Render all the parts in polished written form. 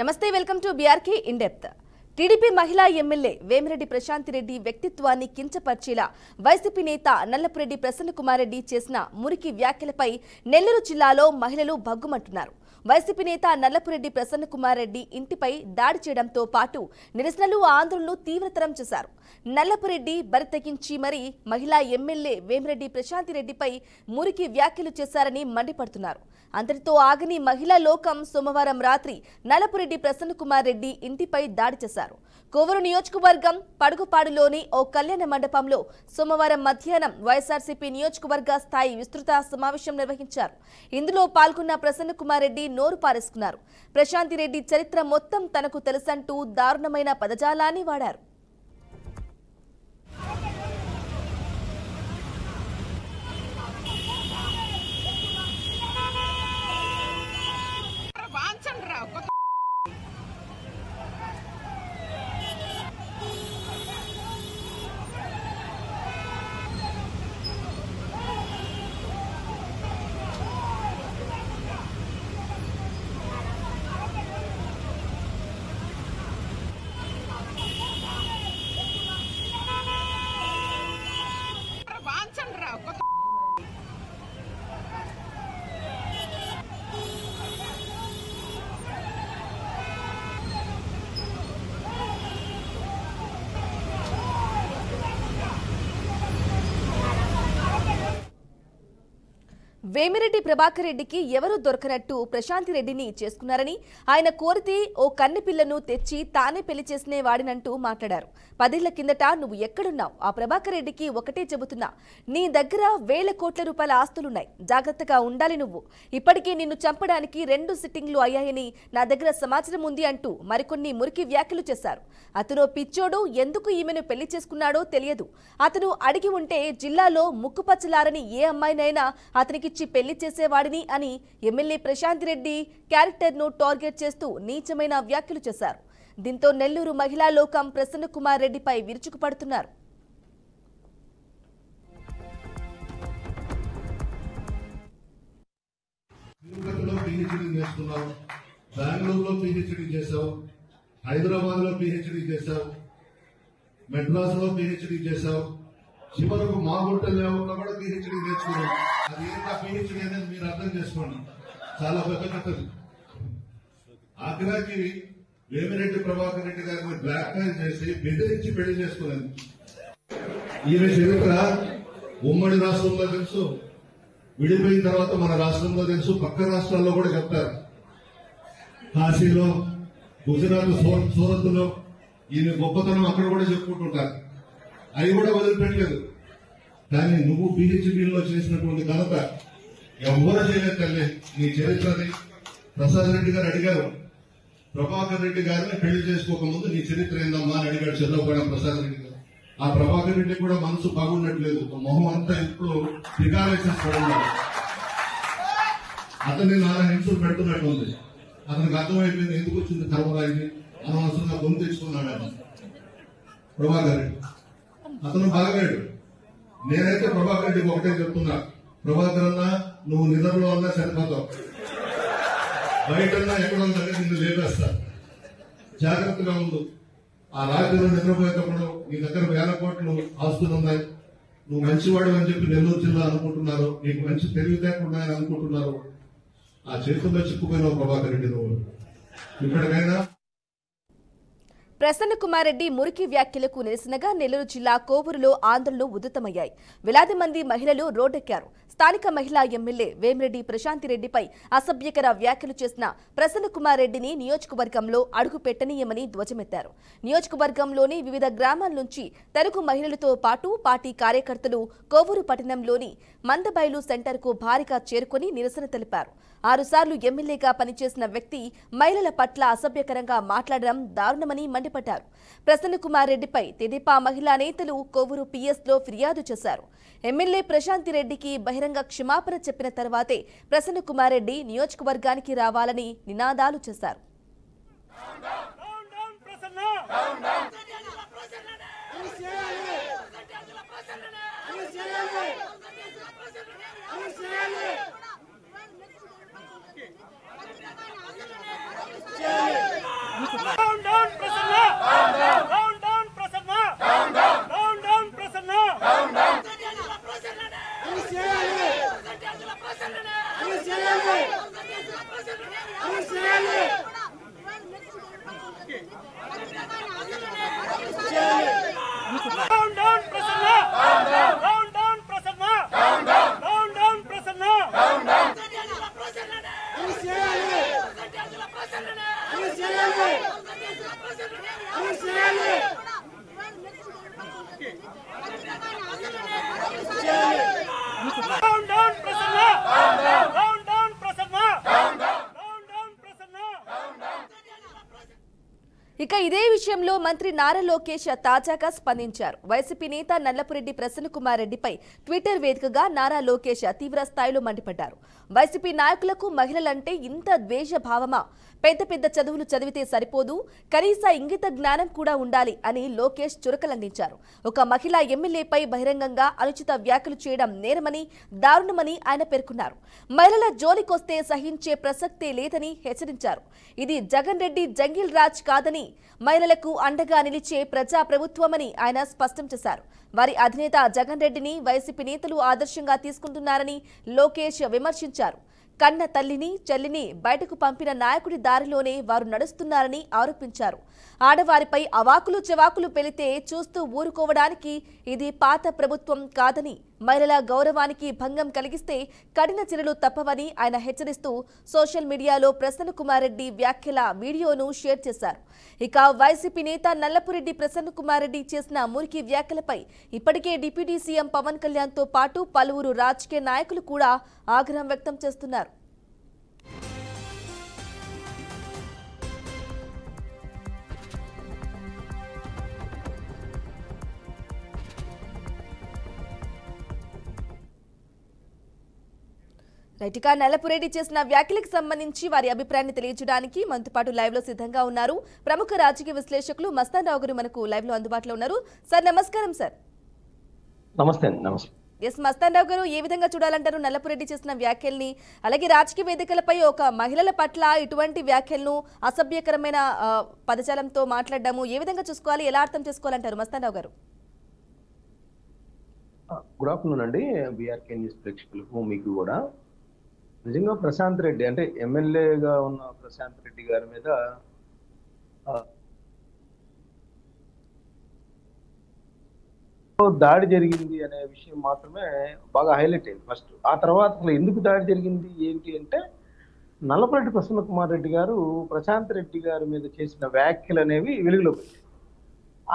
నమస్తే welcome to BRK in depth. TDP మహిళా MLA Vemireddy Prashanti Reddy వ్యక్తిత్వాన్ని కించపర్చేలా వైసీపీ నేత నల్లపురెడ్డి ప్రసన్నకుమార్ రెడ్డి చేసిన మురికి వ్యాఖ్యలపై నెల్లూరు జిల్లాలో మహిళలు భగ్గుమంటున్నారు. వైసీపీ నేత నల్లపురెడ్డి ప్రసన్నకుమార్ రెడ్డి ఇంటిపై దాడి చేయడంతో పాటు నిరసనలు ఆందోళనలు తీవ్రతరం చేశారు. నల్లపురెడ్డి బరితెగించి మరీ మహిళా ఎమ్మెల్యే వేమిరెడ్డి ప్రశాంతి రెడ్డిపై మురికి వ్యాఖ్యలు చేశారని మండిపడుతున్నారు. అంతటితో ఆగని మహిళా లోకం సోమవారం రాత్రి నల్లపురెడ్డి ప్రసన్నకుమార్ రెడ్డి ఇంటిపై దాడి చేశారు. కోవూరు నియోజకవర్గం పడుగుపాడులోని ఓ కళ్యాణ మండపంలో సోమవారం మధ్యాహ్నం వైఎస్ఆర్సీపీ నియోజకవర్గ స్థాయి విస్తృత సమావేశం నిర్వహించారు. ఇందులో పాల్గొన్న ప్రసన్నకుమార్ రెడ్డి నోరు పారేసుకున్నారు. ప్రశాంతి రెడ్డి చరిత్ర మొత్తం తనకు తెలుసంటూ దారుణమైన పదజాలాన్ని వాడారు. వేమిరెడ్డి ప్రభాకర్ రెడ్డికి ఎవరూ దొరకనట్టు ప్రశాంతి రెడ్డిని చేసుకున్నారని, ఆయన కోరితే ఓ కన్నె పిల్లను తెచ్చి తానే పెళ్లి చేసినే వాడినంటూ మాట్లాడారు. 10 ఏళ్ల కిందట నువ్వు ఎక్కడున్నావు? ఆ ప్రభాకర్ రెడ్డికి ఒకటే చెబుతున్నా, నీ దగ్గర వేల కోట్ల రూపాయల ఆస్తులున్నాయి, జాగ్రత్తగా ఉండాలి నువ్వు. ఇప్పటికీ నిన్ను చంపడానికి 2 సిట్టింగ్లు అయ్యాయని నా దగ్గర సమాచారం ఉంది అంటూ మరికొన్ని మురికి వ్యాఖ్యలు చేశారు. అతను పిచ్చోడు, ఎందుకు ఈమెను పెళ్లి చేసుకున్నాడో తెలియదు. అతను అడిగి ఉంటే జిల్లాలో ముక్కుపచ్చలారని ఏ అమ్మాయినైనా అతనికి పెళ్లి చేసేవాడిని అని ఎమ్మెల్యే ప్రశాంతి రెడ్డి క్యారెక్టర్ను టార్గెట్ చేస్తూ నీచమైన వ్యాఖ్యలు చేశారు. దీంతో నెల్లూరు మహిళా లోకం ప్రసన్నకుమార్ రెడ్డిపై విరుచుకుపడుతున్నారు. బెంగళూరులో పిహెచ్డి చేశావు, హైదరాబాద్ లో పిహెచ్డి చేశావు, మెడ్రాస్ లో పిహెచ్డి చేశావు, చివరకు మా గుంటల్లో కూడా పిహెచ్డి నేర్చుకున్నాం. అది ఏంటా పిహెచ్డి అనేది మీరు అర్థం చేసుకోండి. చాలా పెద్ద కథలు. ఆగ్రాకి వేమిరెడ్డి ప్రభాకర్ రెడ్డి గారిని బ్లాక్ మెయిల్ చేసి బెదిరించి పెళ్లి చేసుకున్నాను. ఈమె చరిత్ర ఉమ్మడి రాష్ట్రంలో తెలుసు, విడిపోయిన తర్వాత మన రాష్ట్రంలో తెలుసు, పక్క రాష్ట్రాల్లో కూడా చెప్తారు. కాశీలో, గుజరాత్ సూరత్ లో ఈమె గొప్పతనం అక్కడ కూడా చెప్పుకుంటుంటారు. అవి కూడా వదిలిపెట్టలేదు. కానీ నువ్వు పిహెచ్డీలో చేసినటువంటి ఘనత ఎవరు చేయలేదు తల్లి. నీ చరిత్రని ప్రసాద్ రెడ్డి గారు అడిగారు, ప్రభాకర్ రెడ్డి గారిని పెళ్లి చేసుకోకముందు నీ చరిత్ర ఏందమ్మా అని అడిగాడు చంద్రబాబు ప్రసాద్ రెడ్డి గారు. ఆ ప్రభాకర్ రెడ్డి కూడా మనసు బాగున్నట్లేదు, మొహం అంతా ఇప్పుడు రికార్డేషన్స్ పడున్నాడు. అతన్ని నానా హింసలు పెడుతున్నట్టుంది. అతనికి అర్థమైపోయింది ఎందుకు వచ్చింది కర్మరాయిని, అనవసరంగా గొంతు తెచ్చుకున్నాడు ఆయన ప్రభాకర్ రెడ్డి. అతను బాగాడు. నేనైతే ప్రభాకర్ రెడ్డికి ఒకటే చెప్తున్నా, ప్రభాకర్ అన్నా నువ్వు నిద్రలో అన్నా సరిపోతావు, బయటన్నా ఎక్కడో దగ్గర నిన్ను లేపేస్తా, జాగ్రత్తగా ఉండు. ఆ రాత్రిలో నిద్రపోయేటప్పుడు నీ దగ్గర 1000 కోట్లు ఆస్తులు ఉన్నాయి, నువ్వు మంచివాడు అని చెప్పి నెల్లూరు జిల్లా అనుకుంటున్నారు, నీకు మంచి తెలివితేటలున్నాయని అనుకుంటున్నారు. ఆ చేతుల్లో చిక్కుపోయినావు ప్రభాకర్ రెడ్డి. నువ్వు ఇప్పటికైనా. ప్రసన్నకుమార్ రెడ్డి మురికి వ్యాఖ్యలకు నిరసనగా నెల్లూరు జిల్లా కోవూరులో ఆందోళనలు ఉధృతమయ్యాయి. వేలాది మంది మహిళలు రోడ్డెక్కారు. స్థానిక మహిళా ఎమ్మెల్యే వేమిరెడ్డి ప్రశాంతి రెడ్డిపై అసభ్యకర వ్యాఖ్యలు చేసిన ప్రసన్నకుమార్ రెడ్డిని నియోజకవర్గంలో అడుగు పెట్టనీయమని ధ్వజమెత్తారు. నియోజకవర్గంలోని వివిధ గ్రామాల నుంచి తెలుగు మహిళలతో పాటు పార్టీ కార్యకర్తలు కోవూరు పట్టణంలోని మందబైలు సెంటర్కు భారీగా చేరుకుని నిరసన తెలిపారు. 6 సార్లు ఎమ్మెల్యేగా పనిచేసిన వ్యక్తి మహిళల పట్ల అసభ్యకరంగా మాట్లాడడం దారుణమని మండిపడ్డారు. ప్రసన్నకుమార్ రెడ్డిపై తెదేపా మహిళా నేతలు కోవూరు పిఎస్లో ఫిర్యాదు చేశారు. ఎమ్మెల్యే ప్రశాంతి రెడ్డికి బహిరంగ క్షమాపణ చెప్పిన తర్వాతే ప్రసన్నకుమార్ రెడ్డి నియోజకవర్గానికి రావాలని నినాదాలు చేశారు. చేయాలి ఇక ఇదే విషయంలో మంత్రి నారా లోకేష్ తాజాగా స్పందించారు. వైసీపీ నేత నల్లపురెడ్డి ప్రసన్నకుమార్ రెడ్డిపై ట్విట్టర్ వేదికగా నారా లోకేష్ తీవ్ర స్థాయిలో మండిపడ్డారు. వైసీపీ నాయకులకు మహిళలంటే ఇంత ద్వేష భావమా? పెద్ద పెద్ద చదువులు చదివితే సరిపోదు, కనీస ఇంగిత జ్ఞానం కూడా ఉండాలి అని లోకేష్ చురకలందించారు. ఒక మహిళా ఎమ్మెల్యేపై బహిరంగంగా అనుచిత వ్యాఖ్యలు చేయడం నేరమని, దారుణమని ఆయన పేర్కొన్నారు. మహిళల జోలికొస్తే సహించే ప్రసక్తే లేదని హెచ్చరించారు. ఇది జగన్ రెడ్డి జంగిల్ రాజ్ కాదని, మహిళలకు అండగా నిలిచే ప్రజా ప్రభుత్వమని ఆయన స్పష్టం చేశారు. వారి అధినేత జగన్ రెడ్డిని వైసీపీ నేతలు ఆదర్శంగా తీసుకుంటున్నారని లోకేష్ విమర్శించారు. కన్న తల్లిని, చెల్లిని బయటకు పంపిన నాయకుడి దారిలోనే వారు నడుస్తున్నారని ఆరోపించారు. ఆడవారిపై అవాకులు చెవాకులు పెళితే చూస్తూ ఊరుకోవడానికి ఇది పాత ప్రభుత్వం కాదని, మహిళల గౌరవానికి భంగం కలిగిస్తే కఠిన చర్యలు తప్పవని ఆయన హెచ్చరిస్తూ సోషల్ మీడియాలో ప్రసన్నకుమార్ రెడ్డి వ్యాఖ్యల వీడియోను షేర్ చేశారు. ఇక వైసీపీ నేత నల్లపురెడ్డి ప్రసన్నకుమార్ రెడ్డి చేసిన మురికి వ్యాఖ్యలపై ఇప్పటికే డిప్యూటీ సీఎం పవన్ కళ్యాణ్తో పాటు పలువురు రాజకీయ నాయకులు కూడా ఆగ్రహం వ్యక్తం చేస్తున్నారు. రైట్గా నల్లపురెడ్డి చేసిన వ్యాఖ్యలకు సంబంధించి వారి అభిప్రాయాన్ని తెలియజేయడానికి మనతో పాటు లైవ్ లో సిద్ధంగా ఉన్నారు ప్రముఖ రాజకీయ విశ్లేషకులు మస్తాన్ రావు గారు మనకు లైవ్ లో అందుబాటులో ఉన్నారు. సార్ నమస్కారం. సార్ నమస్తే. నమస్తే. ఎస్ మస్తాన్ రావు గారు, ఏ విధంగా చూడాలంటారు నల్లపురెడ్డి చేసిన వ్యాఖ్యల్ని? అలాగే రాజకీయ వేదికలపై ఒక మహిళల పట్ల ఇటువంటి వ్యాఖ్యలను అసభ్యకరమైన పదజాలంతో మాట్లాడడము ఏ విధంగా చూసుకోవాలి, ఎలా అర్థం చేసుకోవాలంటారు మస్తాన్ రావు గారు? గుడ్ ఆఫ్టర్నూన్ అండి బీఆర్కే న్యూస్ ప్రేక్షకులకు. మీకు కూడా నిజంగా ప్రశాంత్ రెడ్డి అంటే ఎమ్మెల్యేగా ఉన్న ప్రశాంత్ రెడ్డి గారి మీద దాడి జరిగింది అనే విషయం మాత్రమే బాగా హైలైట్ అయింది ఫస్ట్. ఆ తర్వాత అసలు ఎందుకు దాడి జరిగింది ఏంటి అంటే, నల్లపురెడ్డి ప్రసన్నకుమార్ రెడ్డి గారు ప్రశాంత్ రెడ్డి గారి మీద చేసిన వ్యాఖ్యలు అనేవి వెలుగులోకి వచ్చాయి.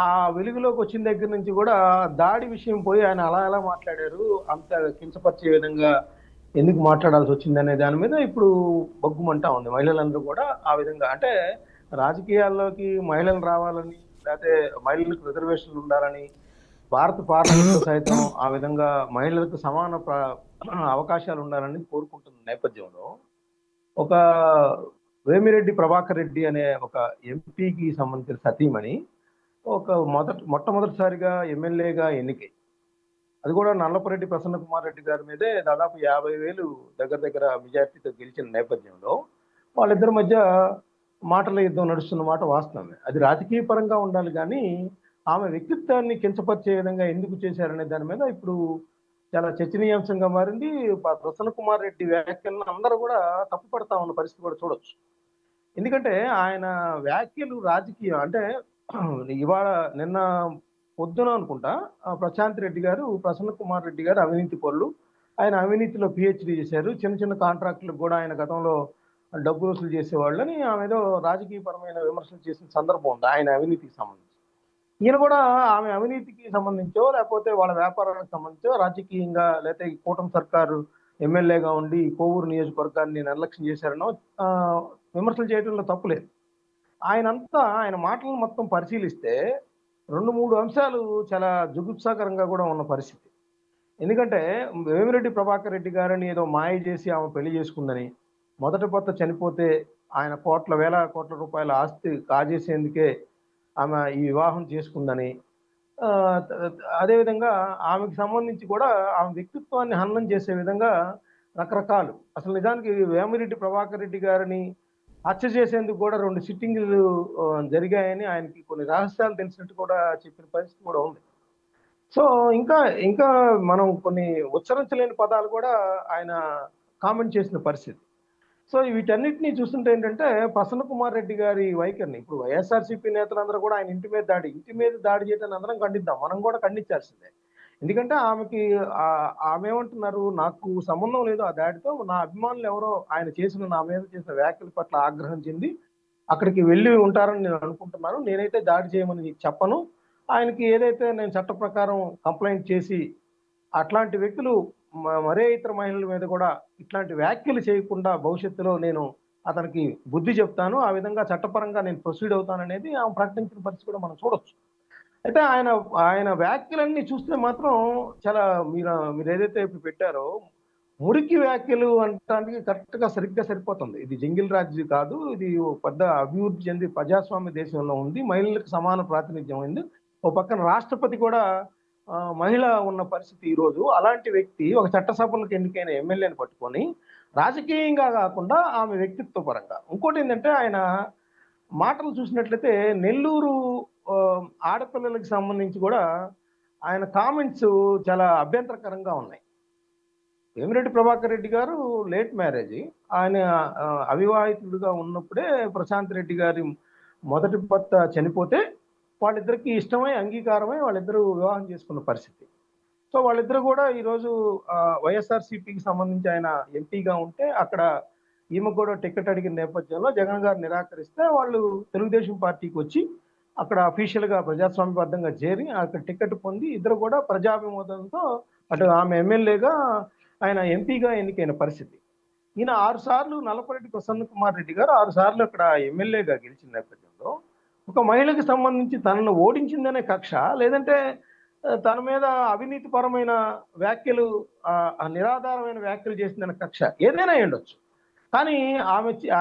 ఆ వెలుగులోకి వచ్చిన దగ్గర నుంచి కూడా దాడి విషయం పోయి ఆయన అలా ఎలా మాట్లాడారు, అంత కించపరిచే విధంగా ఎందుకు మాట్లాడాల్సి వచ్చింది అనే దాని మీద ఇప్పుడు బగ్గుమంటా ఉంది. మహిళలందరూ కూడా ఆ విధంగా అంటే రాజకీయాల్లోకి మహిళలు రావాలని, లేకపోతే మహిళలకు రిజర్వేషన్లు ఉండాలని భారత పార్లమెంట్లో సైతం ఆ విధంగా మహిళలకు సమాన అవకాశాలు ఉండాలని కోరుకుంటున్న నేపథ్యంలో ఒక వేమిరెడ్డి ప్రభాకర్ రెడ్డి అనే ఒక ఎంపీకి సంబంధించిన సతీమణి ఒక మొట్టమొదటిసారిగా ఎమ్మెల్యేగా ఎన్నికై, అది కూడా నల్లపురెడ్డి ప్రసన్నకుమార్ రెడ్డి గారి మీదే దాదాపు 50,000 దగ్గర మెజార్టీతో గెలిచిన నేపథ్యంలో వాళ్ళిద్దరి మధ్య మాటల యుద్ధం నడుస్తున్న మాట వాస్తవమే. అది రాజకీయ పరంగా ఉండాలి కానీ ఆమె వ్యక్తిత్వాన్ని కించపరిచే విధంగా ఎందుకు చేశారనే దాని మీద ఇప్పుడు చాలా చర్చనీయాంశంగా మారింది. ప్రసన్నకుమార్ రెడ్డి వ్యాఖ్యలను అందరూ కూడా తప్పుపడతా ఉన్న పరిస్థితి కూడా చూడొచ్చు. ఎందుకంటే ఆయన వ్యాఖ్యలు రాజకీయం అంటే ఇవాళ నిన్న పొద్దున అనుకుంటా ప్రశాంత్ రెడ్డి గారు, ప్రసన్నకుమార్ రెడ్డి గారు అవినీతి పరులు, ఆయన అవినీతిలో పిహెచ్డి చేశారు, చిన్న చిన్న కాంట్రాక్టులకు కూడా ఆయన గతంలో డబ్బులు వసూలు చేసేవాళ్ళని ఆమె ఏదో రాజకీయపరమైన విమర్శలు చేసిన సందర్భం ఉంది ఆయన అవినీతికి సంబంధించి. ఈయన కూడా ఆమె అవినీతికి సంబంధించో లేకపోతే వాళ్ళ వ్యాపారాలకు సంబంధించో రాజకీయంగా లేకపోతే ఈ కూటమి సర్కారు ఎమ్మెల్యేగా ఉండి కోవూరు నియోజకవర్గాన్ని నిర్లక్ష్యం చేశారనో విమర్శలు చేయడంలో తప్పులేదు. ఆయన మాటలను మొత్తం పరిశీలిస్తే 2-3 అంశాలు చాలా జుగుప్సాకరంగా కూడా ఉన్న పరిస్థితి. ఎందుకంటే వేమిరెడ్డి ప్రభాకర్ రెడ్డి గారిని ఏదో మాయ చేసి ఆమె పెళ్లి చేసుకుందని, మొదటి భర్త చనిపోతే ఆయన వేల కోట్ల రూపాయల ఆస్తి కాజేసేందుకే ఆమె ఈ వివాహం చేసుకుందని, అదేవిధంగా ఆమెకు సంబంధించి కూడా ఆమె వ్యక్తిత్వాన్ని హననం చేసే విధంగా రకరకాలు. అసలు నిజానికి వేమిరెడ్డి ప్రభాకర్ రెడ్డి గారిని హత్య చేసేందుకు కూడా 2 సిట్టింగ్లు జరిగాయని ఆయనకి కొన్ని రహస్యాలు తెలిసినట్టు కూడా చెప్పిన పరిస్థితి కూడా ఉంది. సో ఇంకా మనం కొన్ని ఉచ్చరించలేని పదాలు కూడా ఆయన కామెంట్ చేసిన పరిస్థితి. సో వీటన్నిటిని చూస్తుంటే ఏంటంటే ప్రసన్న కుమార్ రెడ్డి గారి వైఖరిని ఇప్పుడు వైఎస్ఆర్సీపీ నేతలందరూ కూడా ఆయన ఇంటి మీద దాడి చేయడాన్ని అందరం ఖండిద్దాం. మనం కూడా ఖండించాల్సిందే. ఎందుకంటే ఆమె ఏమంటున్నారు, నాకు సంబంధం లేదు ఆ దాడితో. నా అభిమానులు ఎవరో నా మీద చేసిన వ్యాఖ్యల పట్ల ఆగ్రహం చెంది అక్కడికి వెళ్ళి ఉంటారని నేను అనుకుంటున్నాను. నేనైతే దాడి చేయమని చెప్పను. ఆయనకి ఏదైతే నేను చట్ట ప్రకారం కంప్లైంట్ చేసి అట్లాంటి వ్యక్తులు మరే ఇతర మహిళల మీద కూడా ఇట్లాంటి వ్యాఖ్యలు చేయకుండా భవిష్యత్తులో నేను అతనికి బుద్ధి చెప్తాను. ఆ విధంగా చట్టపరంగా నేను ప్రొసీడ్ అవుతాననేది ఆమె ప్రకటించిన పరిస్థితి కూడా మనం చూడొచ్చు. అయితే ఆయన వ్యాఖ్యలన్నీ చూస్తే మాత్రం చాలా మీరు ఏదైతే ఇప్పుడు పెట్టారో మురికి వ్యాఖ్యలు అనడానికి కరెక్ట్గా సరిగ్గా సరిపోతుంది. ఇది జంగిల్ రాజ్యం కాదు, ఇది పెద్ద అభివృద్ధి చెంది ప్రజాస్వామ్య దేశంలో ఉంది. మహిళలకు సమాన ప్రాతినిధ్యం ఉంది. ఓ పక్కన రాష్ట్రపతి కూడా మహిళ ఉన్న పరిస్థితి ఈరోజు. అలాంటి వ్యక్తి ఒక చట్టసభలకు ఎన్నికైన ఎమ్మెల్యేని పట్టుకొని రాజకీయంగా కాకుండా ఆమె వ్యక్తిత్వ పరంగా ఇంకోటి ఏంటంటే ఆయన మాటలు చూసినట్లయితే నెల్లూరు ఆడపిల్లలకు సంబంధించి కూడా ఆయన కామెంట్స్ చాలా అభ్యంతరకరంగా ఉన్నాయి. వేమిరెడ్డి ప్రభాకర్ రెడ్డి గారు లేట్ మ్యారేజ్. ఆయన అవివాహితుడుగా ఉన్నప్పుడే ప్రశాంత్ రెడ్డి గారి మొదటి భర్త చనిపోతే వాళ్ళిద్దరికి ఇష్టమై అంగీకారమై వాళ్ళిద్దరూ వివాహం చేసుకున్న పరిస్థితి. సో వాళ్ళిద్దరు కూడా ఈరోజు వైఎస్ఆర్సీపీకి సంబంధించి ఆయన ఎంపీగా ఉంటే అక్కడ ఈమె కూడా టికెట్ అడిగిన నేపథ్యంలో జగన్ గారు నిరాకరిస్తే వాళ్ళు తెలుగుదేశం పార్టీకి వచ్చి అక్కడ అఫీషియల్గా ప్రజాస్వామ్యబద్ధంగా చేరి అక్కడ టికెట్ పొంది ఇద్దరు కూడా ప్రజాభిమోదంతో అటు ఆమె ఎమ్మెల్యేగా ఆయన ఎంపీగా ఎన్నికైన పరిస్థితి. ఈయన 6 సార్లు నల్లపరెడ్డి ప్రసన్న కుమార్ రెడ్డి గారు 6 సార్లు అక్కడ ఎమ్మెల్యేగా గెలిచిన నేపథ్యంలో ఒక మహిళకి సంబంధించి తనను ఓడించిందనే కక్ష, లేదంటే తన మీద అవినీతిపరమైన వ్యాఖ్యలు నిరాధారమైన వ్యాఖ్యలు చేసిందనే కక్ష ఏదైనా ఉండొచ్చు. కానీ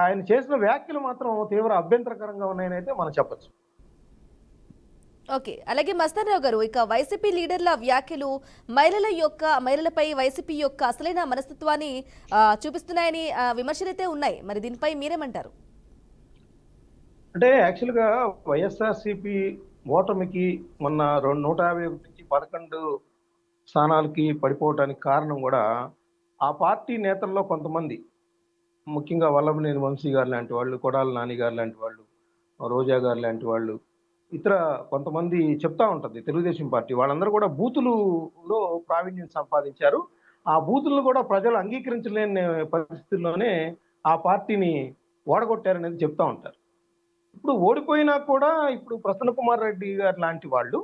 ఆయన చేసిన వ్యాఖ్యలు మాత్రం తీవ్ర అభ్యంతరకరంగా ఉన్నాయని అయితే మనం చెప్పచ్చు. ఓకే, అలాగే మస్తానరావు గారు, ఇక వైసీపీ లీడర్ల వ్యాఖ్యలు మహిళలపై వైసీపీ యొక్క అసలైన మనస్తత్వాన్ని చూపిస్తున్నాయని విమర్శలైతే ఉన్నాయి. మరి దీనిపై మీరేమంటారు? అంటే యాక్చువల్గా వైఎస్ఆర్సీపీ ఓటమికి మొన్న 151 నుంచి 11 స్థానాలకి పడిపోవడానికి కారణం కూడా ఆ పార్టీ నేతల్లో కొంతమంది, ముఖ్యంగా వల్లభనేని వంశీ గారు లాంటి వాళ్ళు, కొడాల నాని గారు లాంటి వాళ్ళు, రోజా గారు లాంటి వాళ్ళు, ఇతర కొంతమంది చెప్తా ఉంటుంది తెలుగుదేశం పార్టీ వాళ్ళందరూ కూడా బూతులలో ప్రావీణ్యం సంపాదించారు. ఆ బూతులను కూడా ప్రజలు అంగీకరించలేని పరిస్థితుల్లోనే ఆ పార్టీని ఓడగొట్టారనేది చెప్తా ఉంటారు. ఇప్పుడు ఓడిపోయినా కూడా ఇప్పుడు ప్రసన్న కుమార్ రెడ్డి గారు లాంటి వాళ్ళు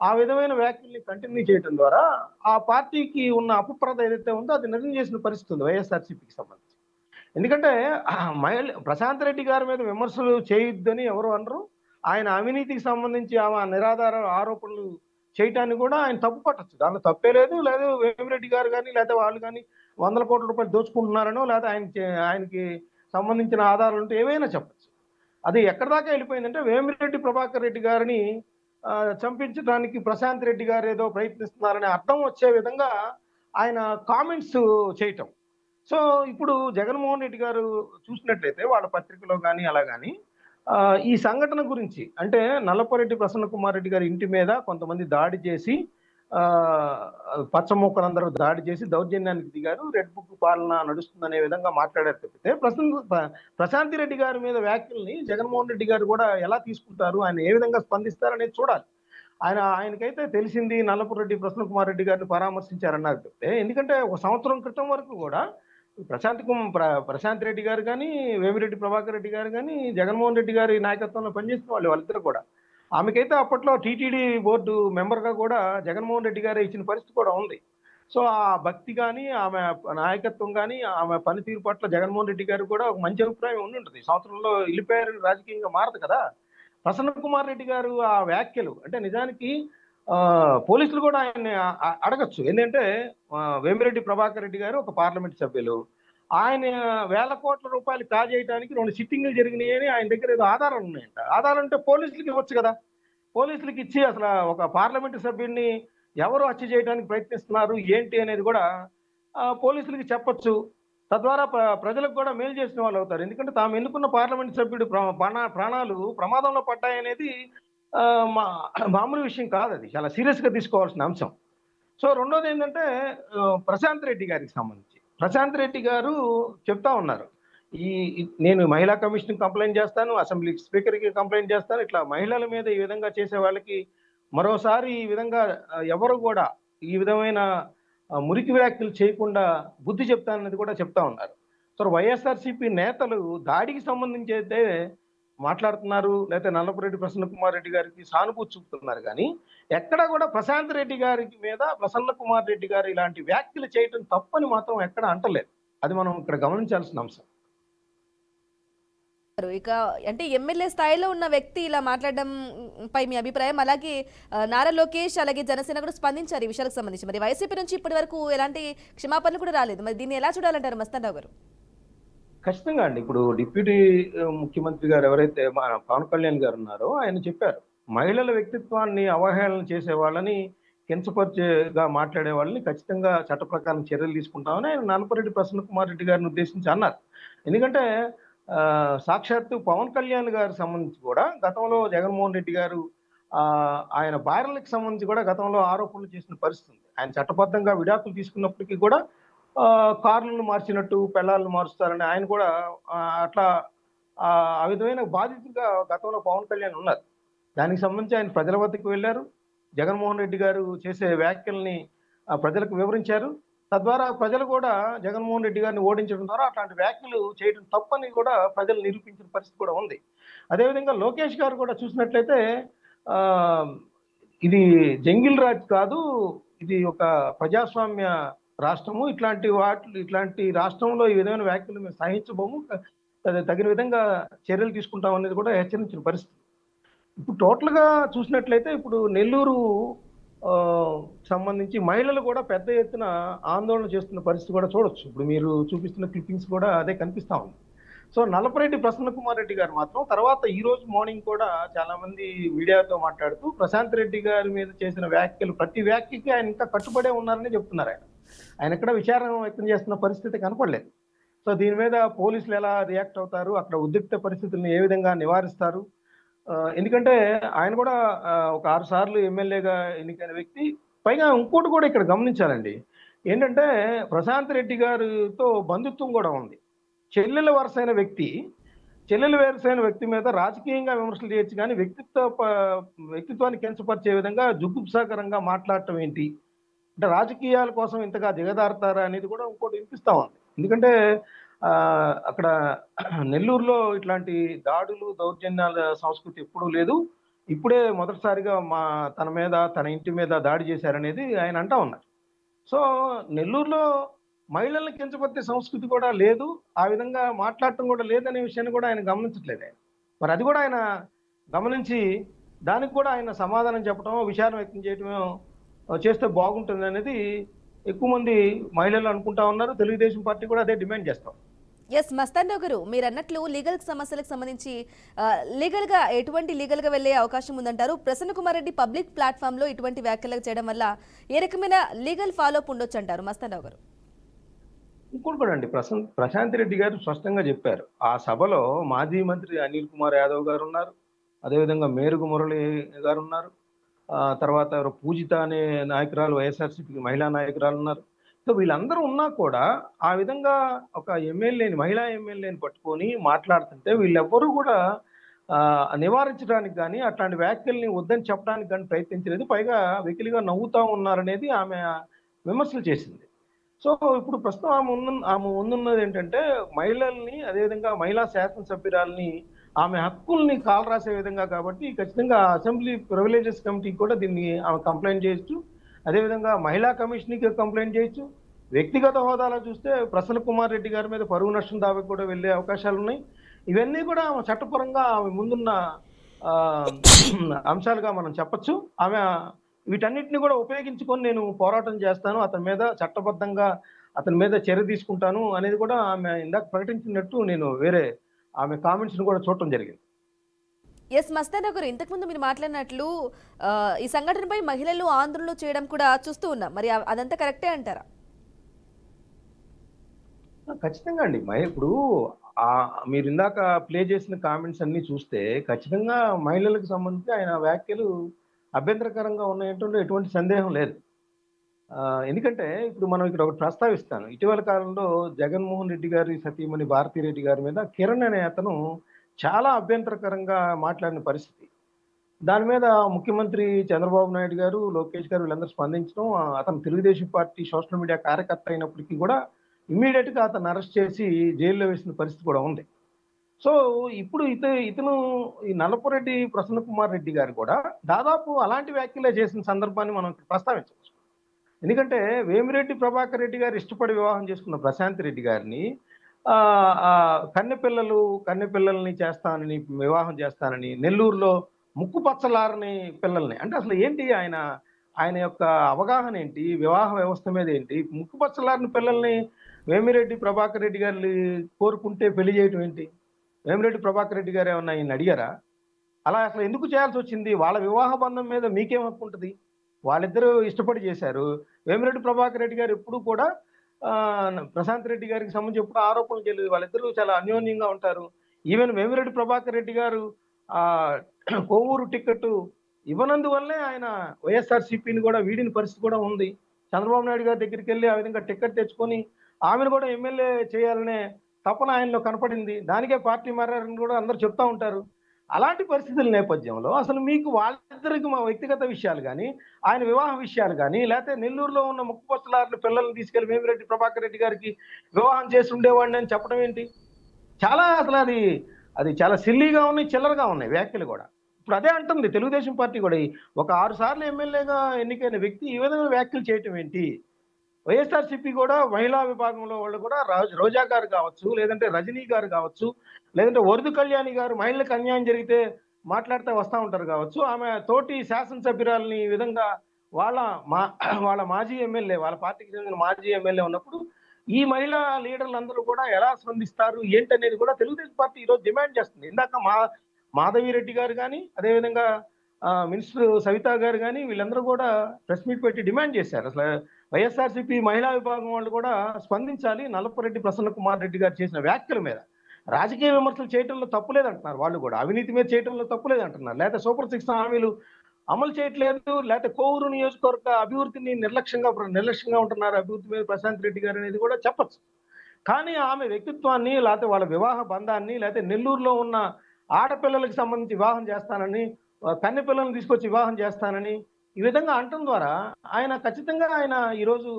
ఆ విధమైన వ్యాఖ్యల్ని కంటిన్యూ చేయడం ద్వారా ఆ పార్టీకి ఉన్న అపప్రద ఏదైతే ఉందో అది నిజం చేసిన పరిస్థితి ఉంది వైఎస్ఆర్సీపీకి సంబంధించి. ఎందుకంటే ప్రశాంత్ రెడ్డి గారి మీద విమర్శలు చేయొద్దని ఎవరు అనరు. ఆయన అవినీతికి సంబంధించి ఆమె నిరాధార ఆరోపణలు చేయటాన్ని కూడా ఆయన తప్పు పట్టచ్చు, దాంట్లో తప్పే లేదు. వేమిరెడ్డి గారు కానీ లేదా వాళ్ళు కానీ 100 కోట్ల రూపాయలు దోచుకుంటున్నారనో లేదా ఆయనకి సంబంధించిన ఆధారాలు ఉంటే ఏవైనా చెప్పచ్చు. అది ఎక్కడి దాకా వెళ్ళిపోయిందంటే వేమిరెడ్డి ప్రభాకర్ రెడ్డి గారిని చంపించడానికి ప్రశాంత్ రెడ్డి గారు ఏదో ప్రయత్నిస్తున్నారనే అర్థం వచ్చే విధంగా ఆయన కామెంట్స్ చేయటం. సో ఇప్పుడు జగన్మోహన్ రెడ్డి గారు చూసినట్లయితే వాళ్ళ పత్రికలో కానీ అలా కానీ ఈ సంఘటన గురించి, అంటే నల్లపరెడ్డి ప్రసన్న కుమార్ రెడ్డి గారి ఇంటి మీద కొంతమంది దాడి చేసి పచ్చమూకలందరూ దాడి చేసి దౌర్జన్యానికి దిగారు, రెడ్ బుక్ పాలన నడుస్తుందనే విధంగా మాట్లాడారు తప్పితే ప్రశాంతి రెడ్డి గారి మీద వ్యాఖ్యల్ని జగన్మోహన్ రెడ్డి గారు కూడా ఎలా తీసుకుంటారు, ఆయన ఏ విధంగా స్పందిస్తారు అనేది చూడాలి. ఆయనకైతే తెలిసింది నల్లపురెడ్డి ప్రసన్న కుమార్ రెడ్డి గారిని పరామర్శించారన్నారు తప్పితే, ఎందుకంటే 1 సంవత్సరం క్రితం వరకు కూడా ప్రశాంత్ రెడ్డి గారు కానీ వేమిరెడ్డి ప్రభాకర్ రెడ్డి గారు కానీ జగన్మోహన్ రెడ్డి గారి నాయకత్వంలో పనిచేసిన వాళ్ళిద్దరు కూడా, ఆమెకైతే అప్పట్లో టీటీడీ బోర్డు మెంబర్గా కూడా జగన్మోహన్ రెడ్డి గారే ఇచ్చిన పరిస్థితి కూడా ఉంది. సో ఆ భక్తి కానీ ఆమె నాయకత్వం కానీ ఆమె పనితీరు పట్ల జగన్మోహన్ రెడ్డి గారు కూడా ఒక మంచి అభిప్రాయం ఉండి ఉంటుంది. సంవత్సరంలో వెళ్ళిపోయారు, రాజకీయంగా మారదు కదా. ప్రసన్న కుమార్ రెడ్డి గారు ఆ వ్యాఖ్యలు అంటే నిజానికి పోలీసులు కూడా ఆయన్ని అడగచ్చు. ఏంటంటే వేమిరెడ్డి ప్రభాకర్ రెడ్డి గారు ఒక పార్లమెంట్ సభ్యులు, ఆయన వేల కోట్ల రూపాయలు కాజేయడానికి 2 సిట్టింగ్లు జరిగినాయి అని ఆయన దగ్గర ఏదో ఆధారాలు ఉన్నాయంట. ఆధారాలు ఉంటే పోలీసులకి ఇవ్వచ్చు కదా. పోలీసులకి ఇచ్చి అసలు ఒక పార్లమెంటు సభ్యుడిని ఎవరు హత్య చేయడానికి ప్రయత్నిస్తున్నారు ఏంటి అనేది కూడా పోలీసులకి చెప్పొచ్చు. తద్వారా ప్రజలకు కూడా మేలు చేసిన వాళ్ళు అవుతారు. ఎందుకంటే తాము ఎన్నుకున్న పార్లమెంట్ సభ్యుడు ప్రాణాలు ప్రమాదంలో పడ్డాయనేది మామూలు విషయం కాదు, అది చాలా సీరియస్గా తీసుకోవాల్సిన అంశం. సో రెండోది ఏంటంటే ప్రశాంత్ రెడ్డి గారికి సంబంధించి ప్రశాంత్ రెడ్డి గారు చెప్తా ఉన్నారు. నేను మహిళా కమిషన్ కంప్లైంట్ చేస్తాను, అసెంబ్లీ స్పీకర్కి కంప్లైంట్ చేస్తాను. ఇట్లా మహిళల మీద ఈ విధంగా చేసే వాళ్ళకి మరోసారి ఈ విధంగా ఎవరు కూడా ఈ విధమైన మురికి వ్యాఖ్యలు చేయకుండా బుద్ధి చెప్తానన్నది కూడా చెప్తా ఉన్నారు. సో వైఎస్ఆర్సీపీ నేతలు దాడికి సంబంధించి అయితే మాట్లాడుతున్నారు, లేకపోతే నల్లపురెడ్డి ప్రసన్న కుమార్ రెడ్డి గారికి సానుభూతి చూపుతున్నారు, కానీ ఎక్కడ కూడా ప్రశాంత్ రెడ్డి గారికి మీద ప్రసన్న కుమార్ రెడ్డి గారు ఇలాంటి వ్యాఖ్యలు చేయటం తప్పని మాత్రం ఎక్కడ అంటలేదు. అది మనం ఇక్కడ గమనించాల్సిన అంశం. ఇక అంటే ఎమ్మెల్యే స్థాయిలో ఉన్న వ్యక్తి ఇలా మాట్లాడడం పై మీ అభిప్రాయం? అలాగే నారా లోకేష్ అలాగే జనసేన కూడా స్పందించారు ఈ విషయాలకు సంబంధించి. మరి వైసీపీ నుంచి ఇప్పటి వరకు ఎలాంటి క్షమాపణలు కూడా రాలేదు. మరి దీన్ని ఎలా చూడాలంటారు మస్తాన్ రావు గారు? ఖచ్చితంగా అండి. ఇప్పుడు డిప్యూటీ ముఖ్యమంత్రి గారు ఎవరైతే పవన్ కళ్యాణ్ గారు ఉన్నారో ఆయన చెప్పారు, మహిళల వ్యక్తిత్వాన్ని అవహేళన చేసే వాళ్ళని, కించపరిచేగా మాట్లాడే వాళ్ళని ఖచ్చితంగా చట్ట ప్రకారం చర్యలు తీసుకుంటామని ఆయన నల్లపురెడ్డి ప్రసన్న కుమార్ రెడ్డి గారిని ఉద్దేశించి అన్నారు. ఎందుకంటే సాక్షాత్తు పవన్ కళ్యాణ్ గారికి సంబంధించి కూడా గతంలో జగన్మోహన్ రెడ్డి గారు ఆయన భార్యలకు సంబంధించి కూడా గతంలో ఆరోపణలు చేసిన పరిస్థితి ఉంది. ఆయన చట్టబద్ధంగా విడాకులు తీసుకున్నప్పటికీ కూడా కార్లను మార్చినట్టు పెళ్ళాలను మారుస్తారని ఆయన కూడా అట్లా ఆ విధమైన బాధితులుగా గతంలో పవన్ కళ్యాణ్ ఉన్నారు. దానికి సంబంధించి ఆయన ప్రజల వద్దకు వెళ్ళారు. జగన్మోహన్ రెడ్డి గారు చేసే వ్యాఖ్యల్ని ప్రజలకు వివరించారు. తద్వారా ప్రజలు కూడా జగన్మోహన్ రెడ్డి గారిని ఓడించడం ద్వారా అట్లాంటి వ్యాఖ్యలు చేయడం తప్పని కూడా ప్రజలు నిరూపించిన పరిస్థితి కూడా ఉంది. అదేవిధంగా లోకేష్ గారు కూడా చూసినట్లయితే ఇది జంగిల్ రాజ్ కాదు, ఇది ఒక ప్రజాస్వామ్య రాష్ట్రము, ఇట్లాంటి రాష్ట్రంలో ఈ విధమైన వ్యాఖ్యలు మేము సహించబోము, తగిన విధంగా చర్యలు తీసుకుంటాం అనేది కూడా హెచ్చరించిన పరిస్థితి. ఇప్పుడు టోటల్గా చూసినట్లయితే ఇప్పుడు నెల్లూరు సంబంధించి మహిళలు కూడా పెద్ద ఎత్తున ఆందోళన చేస్తున్న పరిస్థితి కూడా చూడొచ్చు. ఇప్పుడు మీరు చూపిస్తున్న క్లిప్పింగ్స్ కూడా అదే కనిపిస్తా ఉంది. సో నల్లపురెడ్డి ప్రసన్న కుమార్ రెడ్డి గారు మాత్రం తర్వాత ఈ రోజు మార్నింగ్ కూడా చాలా మంది మీడియాతో మాట్లాడుతూ ప్రశాంత్ రెడ్డి గారి మీద చేసిన వ్యాఖ్యలు ప్రతి వ్యాఖ్యకి ఆయన ఇంకా కట్టుబడే ఉన్నారని చెప్తున్నారు. ఆయన ఎక్కడ విచారణ వ్యక్తం చేస్తున్న పరిస్థితి కనపడలేదు. సో దీని మీద పోలీసులు ఎలా రియాక్ట్ అవుతారు, అక్కడ ఉద్రిక్త పరిస్థితులను ఏ విధంగా నివారిస్తారు? ఎందుకంటే ఆయన కూడా ఒక 6 సార్లు ఎమ్మెల్యేగా ఎన్నికైన వ్యక్తి. పైగా ఇంకోటి కూడా ఇక్కడ గమనించాలండి, ఏంటంటే ప్రశాంత్ రెడ్డి గారితో బంధుత్వం కూడా ఉంది. చెల్లెల వరుసైన వ్యక్తి మీద రాజకీయంగా విమర్శలు చేయొచ్చు, కానీ వ్యక్తిత్వాన్ని కించపరిచే విధంగా జుగుప్సాకరంగా మాట్లాడటం ఏంటి అంటే రాజకీయాల కోసం ఇంతగా దిగదారుతారా అనేది కూడా ఇంకోటి వినిపిస్తా ఉంది. ఎందుకంటే అక్కడ నెల్లూరులో ఇట్లాంటి దాడులు దౌర్జన్యాల సంస్కృతి ఎప్పుడూ లేదు, ఇప్పుడే మొదటిసారిగా తన ఇంటి మీద దాడి చేశారనేది ఆయన అంటా ఉన్నారు. సో నెల్లూరులో మహిళల్ని కించపరిచే సంస్కృతి కూడా లేదు, ఆ విధంగా మాట్లాడటం కూడా లేదనే విషయాన్ని కూడా ఆయన గమనించట్లేదు. ఆయన మరి అది కూడా ఆయన గమనించి దానికి కూడా ఆయన సమాధానం చెప్పడమో విచారణ వ్యక్తం చేయడమో చేస్తే బాగుంటుంది అనేది ఎక్కువ మంది మహిళలు అనుకుంటా ఉన్నారు. తెలుగుదేశం పార్టీ కూడా అదే డిమాండ్ చేస్తాం. ఎస్ మస్తాన్ రావు గారు, మీరు అన్నట్లు లీగల్ సమస్యలకు సంబంధించి ఎటువంటి లీగల్గా వెళ్ళే అవకాశం ఉందంటారు? ప్రసన్న కుమార్ రెడ్డి పబ్లిక్ ప్లాట్ఫామ్లో ఇటువంటి వ్యాఖ్యలు చేయడం వల్ల ఏ రకమైన లీగల్ ఫాలోఅప్ ఉండొచ్చు అంటారు మస్తాన్ రావు గారు? ఇంకోటి కూడా అండి, ప్రశాంత్ రెడ్డి గారు స్పష్టంగా చెప్పారు. ఆ సభలో మాజీ మంత్రి అనిల్ కుమార్ యాదవ్ గారు ఉన్నారు, అదేవిధంగా మేరుగు మురళి గారు ఉన్నారు, తర్వాత పూజిత అనే నాయకురాలు వైఎస్ఆర్సీపీ మహిళా నాయకురాలు ఉన్నారు. సో వీళ్ళందరూ ఉన్నా కూడా ఆ విధంగా ఒక మహిళా ఎమ్మెల్యేని పట్టుకొని మాట్లాడుతుంటే వీళ్ళెవ్వరూ కూడా నివారించడానికి కానీ అట్లాంటి వ్యాఖ్యల్ని వద్దని చెప్పడానికి కానీ ప్రయత్నించలేదు. పైగా వెకిలిగా నవ్వుతా ఉన్నారనేది ఆమె విమర్శలు చేసింది. సో ఇప్పుడు ప్రస్తుతం ఆమె ముందున్నది ఏంటంటే మహిళల్ని, అదేవిధంగా మహిళా శాసనసభ్యురాలని ఆమె హక్కుల్ని కాలరాసే విధంగా, కాబట్టి ఖచ్చితంగా అసెంబ్లీ ప్రివిలేజెస్ కమిటీకి కూడా దీన్ని ఆమె కంప్లైంట్ చేయొచ్చు, అదేవిధంగా మహిళా కమిషన్కి కంప్లైంట్ చేయొచ్చు. వ్యక్తిగత హోదాలో చూస్తే ప్రసన్న కుమార్ రెడ్డి గారి మీద పరువు నష్టం దావాకి కూడా వెళ్ళే అవకాశాలు ఉన్నాయి. ఇవన్నీ కూడా ఆమె చట్టపరంగా ఆమె ముందున్న అంశాలుగా మనం చెప్పచ్చు. ఆమె వీటన్నిటిని కూడా ఉపయోగించుకొని నేను పోరాటం చేస్తాను, చట్టబద్ధంగా అతని మీద చర్య తీసుకుంటాను అనేది కూడా ఆమె ఇందాక ప్రకటించినట్టు నేను వేరే ఆమె కామెంట్స్ కూడా చూడటం జరిగింది. ఎస్ మస్తాన్ రావు గారు, ఇంతకుముందు మీరు మాట్లాడినట్లు ఈ సంఘటనపై మహిళలు ఆందోళనలు చేయడం కూడా చూస్తూ ఉన్నాం, మరి అదంతా కరెక్టే అంటారా? ఖచ్చితంగా అండి. ఇప్పుడు మీరు ఇందాక ప్లే చేసిన కామెంట్స్ అన్ని చూస్తే ఖచ్చితంగా మహిళలకు సంబంధించి ఆయన వ్యాఖ్యలు అభ్యంతరకరంగా ఉన్నాయంటే ఎటువంటి సందేహం లేదు. ఎందుకంటే ఇప్పుడు మనం ఇక్కడ ఒకటి ప్రస్తావిస్తాను. ఇటీవల కాలంలో జగన్మోహన్ రెడ్డి గారి సతీమణి భారతీ రెడ్డి గారి మీద కిరణ్ అనే అతను చాలా అభ్యంతరకరంగా మాట్లాడిన పరిస్థితి. దాని మీద ముఖ్యమంత్రి చంద్రబాబు నాయుడు గారు, లోకేష్ గారు వీళ్ళందరూ స్పందించడం, అతను తెలుగుదేశం పార్టీ సోషల్ మీడియా కార్యకర్త అయినప్పటికీ కూడా ఇమ్మీడియట్‌గా అతన్ని అరెస్ట్ చేసి జైల్లో వేసిన పరిస్థితి కూడా ఉంది. సో, ఇప్పుడు ఇతను ఈ నల్లపురెడ్డి ప్రసన్న కుమార్ రెడ్డి గారు కూడా దాదాపు అలాంటి వ్యాఖ్యలే చేసిన సందర్భాన్ని మనం ఇక్కడ ప్రస్తావించవచ్చు. ఎందుకంటే వేమిరెడ్డి ప్రభాకర్ రెడ్డి గారు ఇష్టపడి వివాహం చేసుకున్న ప్రశాంత్ రెడ్డి గారిని కన్నెపిల్లల్ని చేస్తానని, వివాహం చేస్తానని నెల్లూరులో ముక్కుపచ్చలారని పిల్లల్ని, అంటే అసలు ఏంటి ఆయన యొక్క అవగాహన ఏంటి? వివాహ వ్యవస్థ మీద ఏంటి? ముక్కుపచ్చలారని పిల్లల్ని వేమిరెడ్డి ప్రభాకర్ రెడ్డి గారిని కోరుకుంటే పెళ్లి చేయటం ఏంటి? వేమిరెడ్డి ప్రభాకర్ రెడ్డి గారు ఏమన్నా ఈయన్ని అడిగారా? అలా అసలు ఎందుకు చేయాల్సి వచ్చింది? వాళ్ళ వివాహ బంధం మీద మీకేం హక్కు ఉంటది? వాళ్ళిద్దరూ ఇష్టపడి చేశారు. వేమిరెడ్డి ప్రభాకర్ రెడ్డి గారు ఎప్పుడు కూడా ప్రశాంత్ రెడ్డి గారికి సంబంధించి ఎప్పుడు ఆరోపణలు చేయలేదు. వాళ్ళిద్దరూ చాలా అన్యోన్యంగా ఉంటారు. ఈవెన్ వేమిరెడ్డి ప్రభాకర్ రెడ్డి గారు కొవ్వూరు టికెట్ ఇవ్వనందువల్లే ఆయన వైఎస్ఆర్సీపీని కూడా వీడిన పరిస్థితి కూడా ఉంది. చంద్రబాబు నాయుడు గారి దగ్గరికి వెళ్ళి ఆ విధంగా టికెట్ తెచ్చుకొని ఆమెను కూడా ఎమ్మెల్యే చేయాలనే తపన ఆయనలో కనపడింది. దానికే పార్టీ మారారని కూడా అందరూ చెప్తా ఉంటారు. అలాంటి పరిస్థితుల నేపథ్యంలో అసలు మీకు వాళ్ళిద్దరికి మా వ్యక్తిగత విషయాలు కానీ, ఆయన వివాహ విషయాలు కానీ, లేకపోతే నెల్లూరులో ఉన్న ముక్కుపచ్చలారిన పిల్లల్ని తీసుకెళ్లి వేమిరెడ్డి ప్రభాకర్ రెడ్డి గారికి వివాహం చేసి ఉండేవాడిని అని చెప్పడం ఏంటి? చాలా అసలు అది చాలా సిల్లీగా ఉన్నాయి, చిల్లరగా ఉన్నాయి వ్యాఖ్యలు కూడా. ఇప్పుడు అదే అంటుంది తెలుగుదేశం పార్టీ కూడా. ఒక 6 సార్లు ఎమ్మెల్యేగా ఎన్నికైన వ్యక్తి ఈ విధంగా వ్యాఖ్యలు చేయటం ఏంటి? వైఎస్ఆర్సీపీ కూడా మహిళా విభాగంలో వాళ్ళు కూడా రోజా గారు కావచ్చు, లేదంటే రజనీ గారు కావచ్చు, లేదంటే వరదు కళ్యాణి గారు మహిళలకు అన్యాయం జరిగితే మాట్లాడుతూ వస్తూ ఉంటారు కావచ్చు. ఆమె తోటి శాసనసభ్యురాలని ఈ విధంగా వాళ్ళ మాజీ ఎమ్మెల్యే, వాళ్ళ పార్టీకి చెందిన మాజీ ఎమ్మెల్యే ఉన్నప్పుడు ఈ మహిళా లీడర్లందరూ కూడా ఎలా స్పందిస్తారు ఏంటనేది కూడా తెలుగుదేశం పార్టీ ఈరోజు డిమాండ్ చేస్తుంది. ఇందాక మాధవిరెడ్డి గారు కానీ, అదేవిధంగా మినిస్టర్ సవితా గారు కానీ వీళ్ళందరూ కూడా ప్రెస్ మీట్ పెట్టి డిమాండ్ చేశారు. అసలు వైఎస్ఆర్సీపీ మహిళా విభాగం వాళ్ళు కూడా స్పందించాలి నల్లపురెడ్డి ప్రసన్న కుమార్ రెడ్డి గారు చేసిన వ్యాఖ్యల మీద. రాజకీయ విమర్శలు చేయడంలో తప్పులేదంటున్నారు వాళ్ళు కూడా, అవినీతి మీద చేయడంలో తప్పులేదంటున్నారు, లేకపోతే సూపర్ 6 హామీలు అమలు చేయట్లేదు, లేకపోతే కోవూరు నియోజకవర్గ అభివృద్ధిని నిర్లక్ష్యంగా ఉంటున్నారు అభివృద్ధి మీద ప్రశాంత్ రెడ్డి గారు అనేది కూడా చెప్పచ్చు. కానీ ఆమె వ్యక్తిత్వాన్ని, లేకపోతే వాళ్ళ వివాహ బంధాన్ని, లేకపోతే నెల్లూరులో ఉన్న ఆడపిల్లలకు సంబంధించి వివాహం చేస్తానని, కన్నె పిల్లల్ని తీసుకొచ్చి వివాహం చేస్తానని ఈ విధంగా అనటం ద్వారా ఖచ్చితంగా ఈరోజు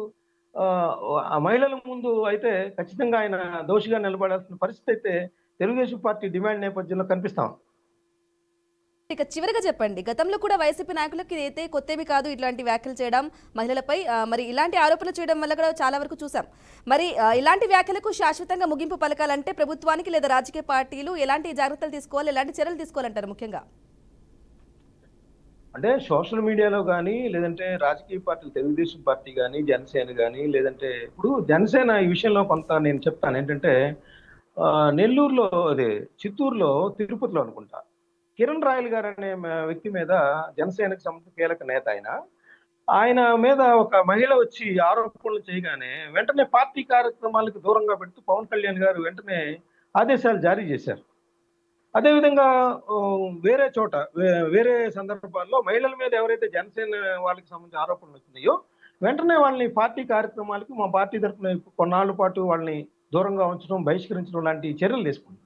మహిళల ముందు అయితే ఖచ్చితంగా ఆయన దోషిగా నిలబడాల్సిన పరిస్థితి అయితే తెలుగుదేశం పార్టీ డిమాండ్ నేపథ్యంలో కనిపిస్తాం. ఇక చివరిగా చెప్పండి, గతంలో కూడా వైసీపీ నాయకులకి అయితే కొత్తవి కాదు ఇట్లాంటి వ్యాఖ్యలు చేయడం మహిళలపై, మరి ఇలాంటి ఆరోపణలు చేయడం వల్ల కూడా చాలా వరకు చూసాం. మరి ఇలాంటి వ్యాఖ్యలకు శాశ్వతంగా ముగింపు పలకాలంటే ప్రభుత్వానికి లేదా రాజకీయ పార్టీలు ఎలాంటి జాగ్రత్తలు తీసుకోవాలి, ఎలాంటి చర్యలు తీసుకోవాలంటారు? ముఖ్యంగా అంటే సోషల్ మీడియాలో కానీ, లేదంటే రాజకీయ పార్టీలు తెలుగుదేశం పార్టీ కానీ, జనసేన కానీ, లేదంటే ఇప్పుడు జనసేన ఈ విషయంలో కొంత నేను చెప్తాను ఏంటంటే, నెల్లూరులో చిత్తూరులో తిరుపతిలో అనుకుంటా కిరణ్ రాయల్ గారు అనే వ్యక్తి మీద జనసేనకు సంబంధించిన కీలక నేత ఆయన మీద ఒక మహిళ వచ్చి ఆరోపణలు చేయగానే వెంటనే పార్టీ కార్యక్రమాలకు దూరంగా పెడుతూ పవన్ కళ్యాణ్ గారు వెంటనే ఆదేశాలు జారీ చేశారు. అదేవిధంగా వేరే సందర్భాల్లో మహిళల మీద ఎవరైతే జనసేన వాళ్ళకి సంబంధించిన ఆరోపణలు వచ్చినాయో వెంటనే వాళ్ళని పార్టీ కార్యక్రమాలకు మా పార్టీ తరఫున కొన్నాళ్ళ పాటు వాళ్ళని దూరంగా ఉంచడం, బహిష్కరించడం లాంటి చర్యలు తీసుకుంటాం.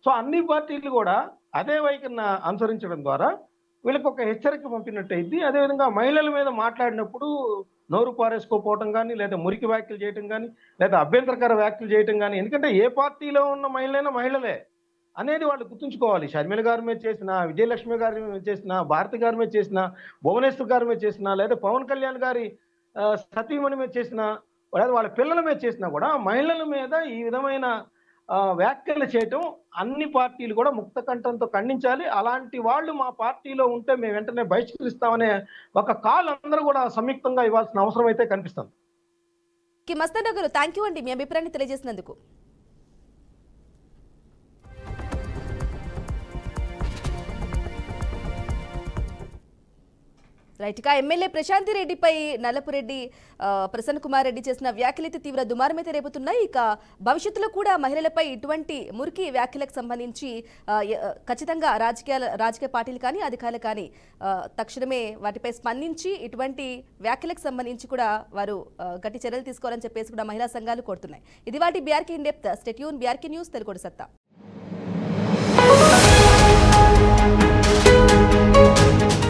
సో అన్ని పార్టీలు కూడా అదే వైఖరిని అనుసరించడం ద్వారా వీళ్ళకి ఒక హెచ్చరిక పంపినట్టయిద్ది. అదేవిధంగా మహిళల మీద మాట్లాడినప్పుడు నోరు పారేసుకోపోవటం కానీ, లేదా మురికి వ్యాఖ్యలు చేయటం కానీ, లేదా అభ్యంతరకర వ్యాఖ్యలు చేయటం కానీ, ఎందుకంటే ఏ పార్టీలో ఉన్న మహిళైనా మహిళలే అనేది వాళ్ళు గుర్తుంచుకోవాలి. షర్మిల గారి మీద చేసిన, విజయలక్ష్మి గారి మీద చేసిన, భారతి గారి మీద చేసిన, భువనేశ్వర్ గారి మీద చేసిన, లేదా పవన్ కళ్యాణ్ గారి సతీమణి మీద చేసిన, లేదా వాళ్ళ పిల్లల మీద చేసినా కూడా మహిళల మీద ఈ విధమైన వ్యాఖ్యలు చేయటం అన్ని పార్టీలు కూడా ముక్త కంఠంతో ఖండించాలి. అలాంటి వాళ్ళు మా పార్టీలో ఉంటే మేము వెంటనే బహిష్కరిస్తామనే ఒక కాల్ అందరూ కూడా సంయుక్తంగా ఇవ్వాల్సిన అవసరం అయితే కనిపిస్తుంది. మస్తాన్ గారు, థ్యాంక్ యూ అండి మీ అభిప్రాయాన్ని తెలియజేసినందుకు. రైట్ గా ఎమ్మెల్యే ప్రశాంతి రెడ్డిపై నల్లపురెడ్డి ప్రసన్న కుమార్ రెడ్డి చేసిన వ్యాఖ్యలైతే తీవ్ర దుమారమైతే రేపుతున్నాయి. ఇక భవిష్యత్తులో కూడా మహిళలపై ఇటువంటి మురికి వ్యాఖ్యలకు సంబంధించి ఖచ్చితంగా రాజకీయ పార్టీలు కానీ అధికారులు కానీ తక్షణమే వాటిపై స్పందించి ఇటువంటి వ్యాఖ్యలకు సంబంధించి కూడా వారు గట్టి చర్యలు తీసుకోవాలని చెప్పేసి కూడా మహిళా సంఘాలు కోరుతున్నాయి. ఇది వాటి BRK in depth. Stay tune. BRK news, Telugu సత్తా.